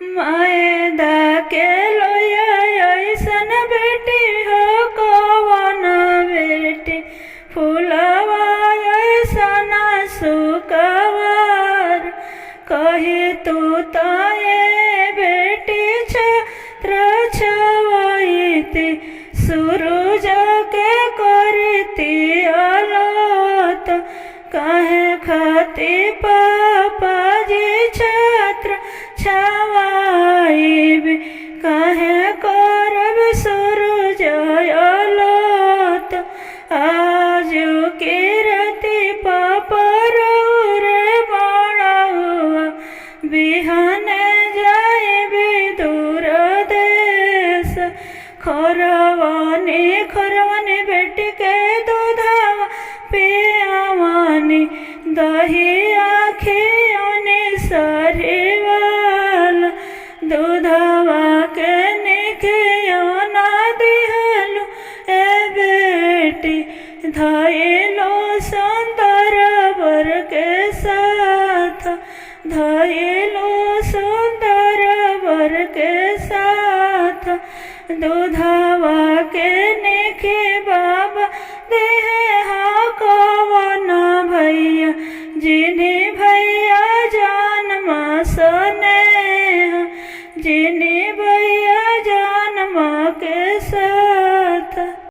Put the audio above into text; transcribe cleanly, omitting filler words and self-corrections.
मैदा के लोया ऐसन बेटी हो कवन बेटी फूलवा ऐसन सुकवार कही तू ताए बेटी छत्र छवैती सूरज के करती आलोत काहे खाती पापा जी छत्र छवाईब काहे करब सूरज आलोत आज कीरति पापा रे बड़ाउआ बिहान जाए दूर देश खरवानी बेटी के दूधवा पियावानी दही आखियों सरीवाल दूधवा के निखियो ना दिहलु ए बेटी धैलो सुंदर वर के साथ धैलो सुंदर वर के साथ दूधवा के